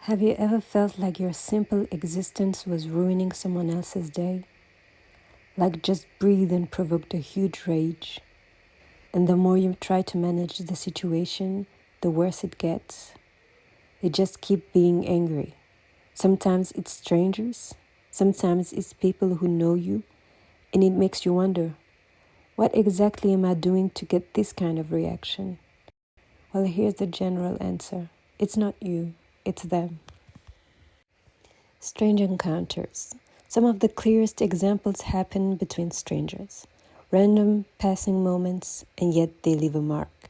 Have you ever felt like your simple existence was ruining someone else's day? Like just breathing provoked a huge rage, and the more you try to manage the situation, the worse it gets. You just keep being angry. Sometimes it's strangers, sometimes it's people who know you, and it makes you wonder, what exactly am I doing to get this kind of reaction? Well, here's the general answer. It's not you, it's them. Strange encounters. Some of the clearest examples happen between strangers. Random passing moments, and yet they leave a mark.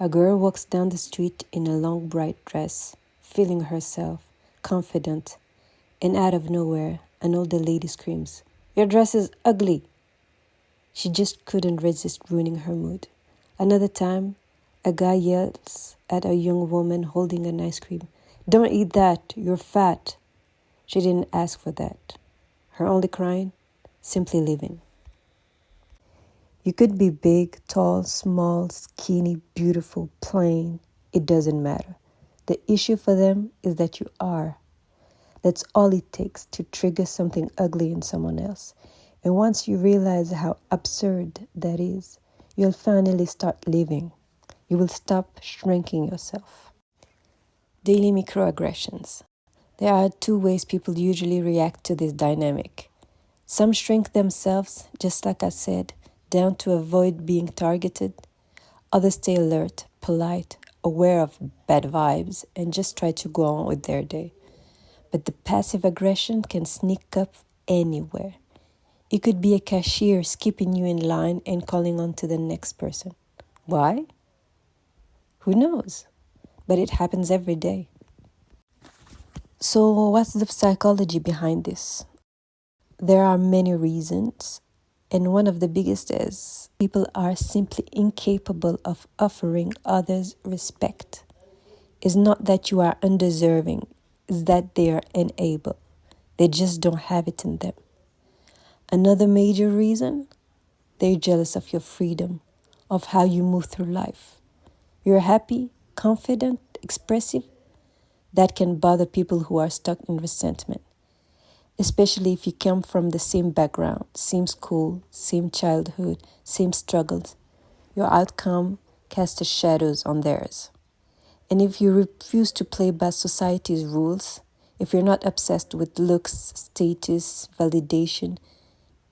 A girl walks down the street in a long bright dress, feeling herself, confident, and out of nowhere, an older lady screams, "Your dress is ugly!" She just couldn't resist ruining her mood. Another time, a guy yells at a young woman holding an ice cream, "Don't eat that, you're fat." She didn't ask for that. Her only crime? Simply living. You could be big, tall, small, skinny, beautiful, plain. It doesn't matter. The issue for them is that you are. That's all it takes to trigger something ugly in someone else. And once you realize how absurd that is, you'll finally start living. You will stop shrinking yourself. Daily microaggressions. There are two ways people usually react to this dynamic. Some shrink themselves, just like I said, down to avoid being targeted. Others stay alert, polite, aware of bad vibes, and just try to go on with their day. But the passive aggression can sneak up anywhere. It could be a cashier skipping you in line and calling on to the next person. Why? Who knows? But it happens every day. So what's the psychology behind this? There are many reasons, and one of the biggest is people are simply incapable of offering others respect. It's not that you are undeserving, it's that they are unable. They just don't have it in them. Another major reason, they're jealous of your freedom, of how you move through life. You're happy, confident, expressive. That can bother people who are stuck in resentment, especially if you come from the same background, same school, same childhood, same struggles. Your outcome casts shadows on theirs. And if you refuse to play by society's rules, if you're not obsessed with looks, status, validation,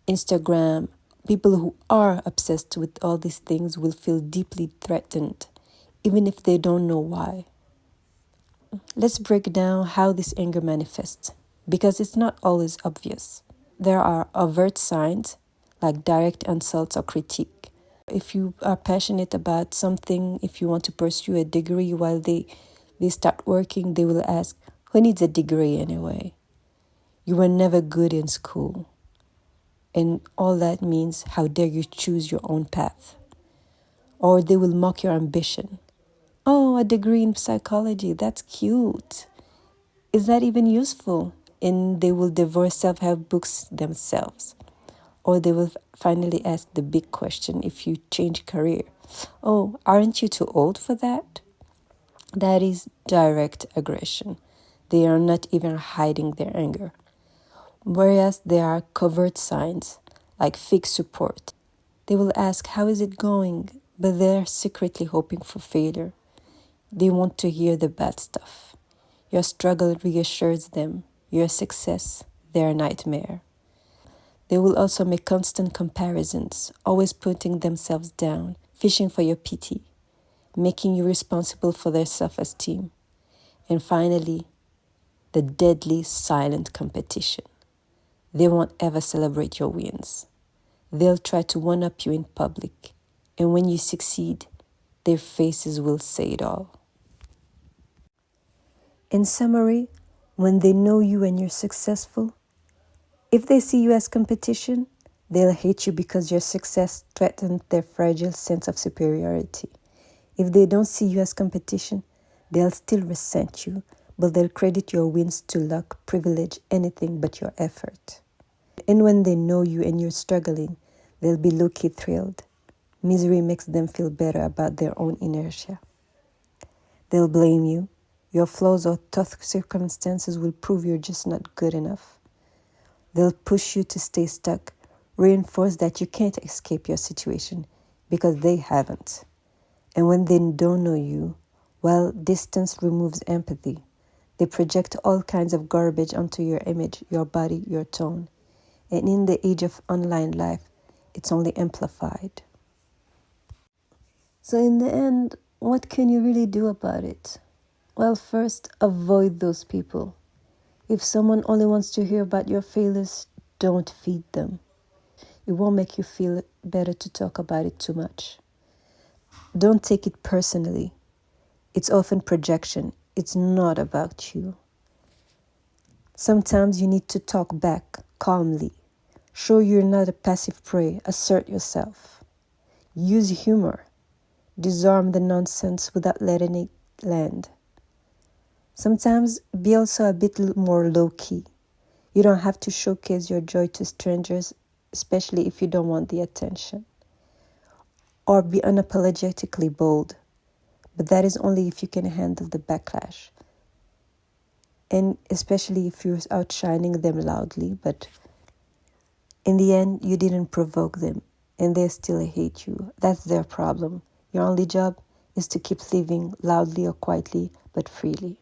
Instagram, people who are obsessed with all these things will feel deeply threatened, even if they don't know why. Let's break down how this anger manifests, because it's not always obvious. There are overt signs, like direct insults or critique. If you are passionate about something, if you want to pursue a degree while they start working, they will ask, "Who needs a degree anyway? You were never good in school." And all that means, how dare you choose your own path? Or they will mock your ambition. "Oh, a degree in psychology, that's cute. Is that even useful?" And they will devour self-help books themselves. Or they will finally ask the big question if you change career. "Oh, aren't you too old for that?" That is direct aggression. They are not even hiding their anger. Whereas there are covert signs, like fake support. They will ask, "How is it going?" But they're secretly hoping for failure. They want to hear the bad stuff. Your struggle reassures them. Your success, their nightmare. They will also make constant comparisons, always putting themselves down, fishing for your pity, making you responsible for their self-esteem. And finally, the deadly silent competition. They won't ever celebrate your wins. They'll try to one-up you in public, and when you succeed, their faces will say it all. In summary, when they know you and you're successful, if they see you as competition, they'll hate you because your success threatens their fragile sense of superiority. If they don't see you as competition, they'll still resent you, but they'll credit your wins to luck, privilege, anything but your effort. And when they know you and you're struggling, they'll be low-key thrilled. Misery makes them feel better about their own inertia. They'll blame you. Your flaws or tough circumstances will prove you're just not good enough. They'll push you to stay stuck, reinforce that you can't escape your situation because they haven't. And when they don't know you, well, distance removes empathy. They project all kinds of garbage onto your image, your body, your tone. And in the age of online life, it's only amplified. So in the end, what can you really do about it? Well, first, avoid those people. If someone only wants to hear about your failures, don't feed them. It won't make you feel better to talk about it too much. Don't take it personally. It's often projection. It's not about you. Sometimes you need to talk back calmly. Show you're not a passive prey. Assert yourself. Use humor. Disarm the nonsense without letting it land. Sometimes be also a bit more low-key. You don't have to showcase your joy to strangers, especially if you don't want the attention. Or be unapologetically bold, but that is only if you can handle the backlash. And especially if you're outshining them loudly, but in the end, you didn't provoke them, and they still hate you. That's their problem. Your only job is to keep living loudly or quietly, but freely.